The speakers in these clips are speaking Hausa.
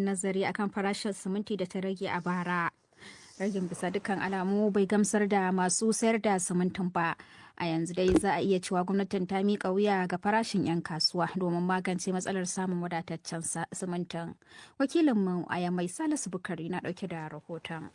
yin nazari akan farashin siminti da ta rage a bara. Ragin bisa dukkan alamu bai gamsar da masu sayar da simintin ba. A yanzu dai za a iya cewa gwamnatin ta miƙa wuya ga farashin 'yan kasuwa domin magance matsalar samun wadataccen simintin. Wakilinmu a Yamai Salisu Bukari na ɗauke da rahoton.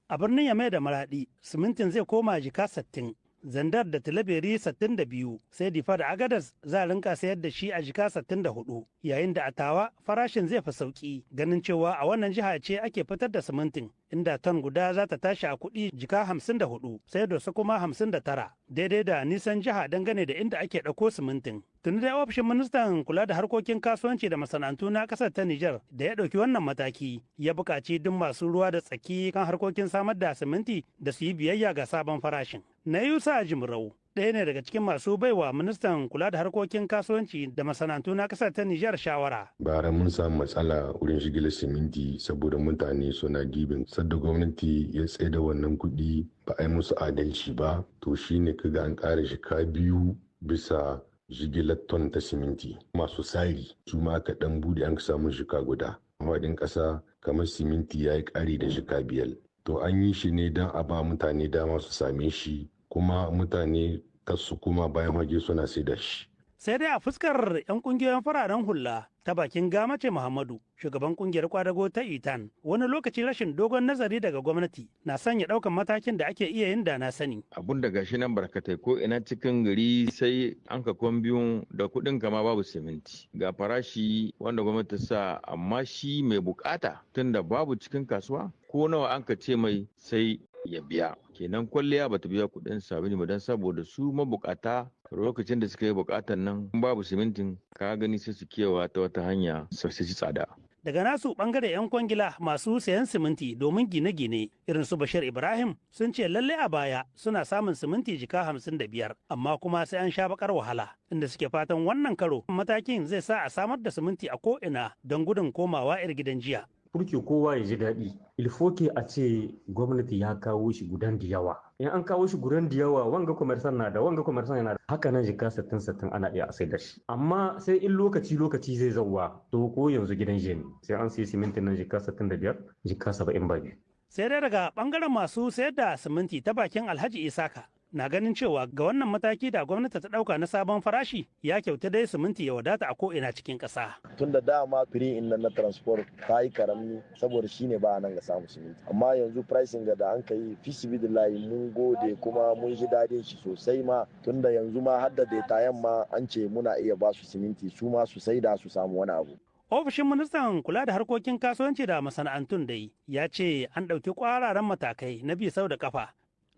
A birnin Yamai da Maradi, simintin zai koma jika 60. Zandar da Tilaberi 62 sai Difa da Agadas za a rinka sayar da shi a jika 64 yayin da a Tawa farashin zai fi sauki ganin cewa a wannan jiha ce ake fitar da simintin inda ton guda za ta tashi a kuɗi jika 54 sai Doso kuma 59 daidai da nisan jiha dangane da inda ake ɗauko simintin. Tuni da ofishin ministan kula da harkokin kasuwanci da masana'antu na ƙasar ta Nijar da ya ɗauki wannan mataki ya buƙaci duk masu ruwa da tsaki kan harkokin samar da siminti da su yi biyayya ga sabon farashin. Na Yusa Jimrau ɗaya ne daga cikin masu baiwa ministan kula da harkokin kasuwanci da masana'antu na ƙasar ta Nijar shawara. Bara mun samu matsala wurin shigilar siminti saboda mutane suna gibin sadda gwamnati ya tsaida wannan kuɗi ba a yi musu adalci ba to shine kaga an ƙara shika 2 bisa jigilar ton ta siminti masu sari su ma aka dan bude an samu shika guda faɗin ƙasa kamar siminti ya yi ƙari da shika 5 to an yi shi ne don a ba mutane dama su same shi kuma mutane kasu kuma bayan hage suna sai da shi. Sai dai a fuskar 'yan kungiyoyin fararen hula ta bakin Gamace Muhammadu, shugaban kungiyar kwadago ta Itan, wani lokaci rashin dogon nazari daga gwamnati na sanya ɗaukan matakin da ake iya yin da na sani. Abun da gashi nan barkatai ko ina cikin gari sai an ka biyun da kuɗin kama babu siminti. Ga farashi wanda gwamnati sa amma shi mai bukata tunda babu cikin kasuwa ko nawa an ka ce mai sai ya biya. Kenan kwalliya bata biya kuɗin sabini ba don saboda su mabukata lokacin da suka yi bukatan nan babu simintin ka gani sai su kewa ta wata hanya sai tsada. Daga nasu bangare 'yan kwangila masu sayan siminti domin gine-gine irin su Bashir Ibrahim sun ce lalle a baya suna samun siminti jika 55 amma kuma sai an sha bakar wahala inda suke fatan wannan karo matakin zai sa a samar da siminti a ko'ina don gudun komawa 'yar gidan jiya. Furke kowa ya ji daɗi ilfoke a ce gwamnati ya kawo shi gudan da yawa in an kawo shi gudan da yawa wanga kwamersan na da wanga kwamersan yana da haka nan jika 60 ana iya sai da shi amma sai in lokaci zai zauwa to ko yanzu gidan jeni sai an sai simintin nan jika 65 jika 70 sai dai daga bangaren masu sayar da siminti ta bakin Alhaji Isaka na ganin cewa ga wannan mataki da gwamnati ta dauka na sabon farashi ya kyauta dai siminti ya wadata a ko'ina cikin ƙasa. Tun da dama firi in na transport ta yi karami saboda shi ne ba nan ga samu siminti. Amma yanzu pricing da an ka yi fisibidillahi mun gode kuma mun ji daɗin shi sosai ma tun da yanzu ma har da detayen ma an ce muna iya ba su siminti su ma su saida su samu wani abu. Ofishin ministan kula da harkokin kasuwanci da masana'antun dai ya ce an ɗauki ƙwararan matakai na bi sau da kafa.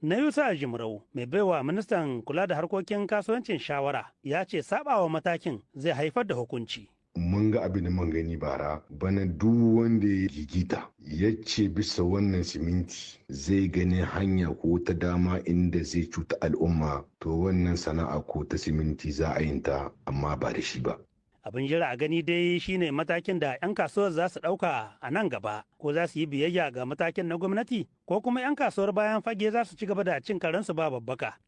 Na Yusa Jimrau mai baiwa ministan kula da harkokin kasuwancin shawara ya ce sabawa matakin zai haifar da hukunci. Mun ga abin da mun gani bara bana duk wanda ya gigita ya ce bisa wannan siminti zai gani hanya ko ta dama inda zai cuta al'umma to wannan sana'a ko ta siminti za a yin ta amma ba da shi ba. Abin jira a gani dai shine matakin da 'yan kasuwar za su ɗauka a nan gaba ko za su yi biyayya ga matakin na gwamnati ko kuma 'yan kasuwar bayan fage za su ci gaba da cin karensu ba babbaka.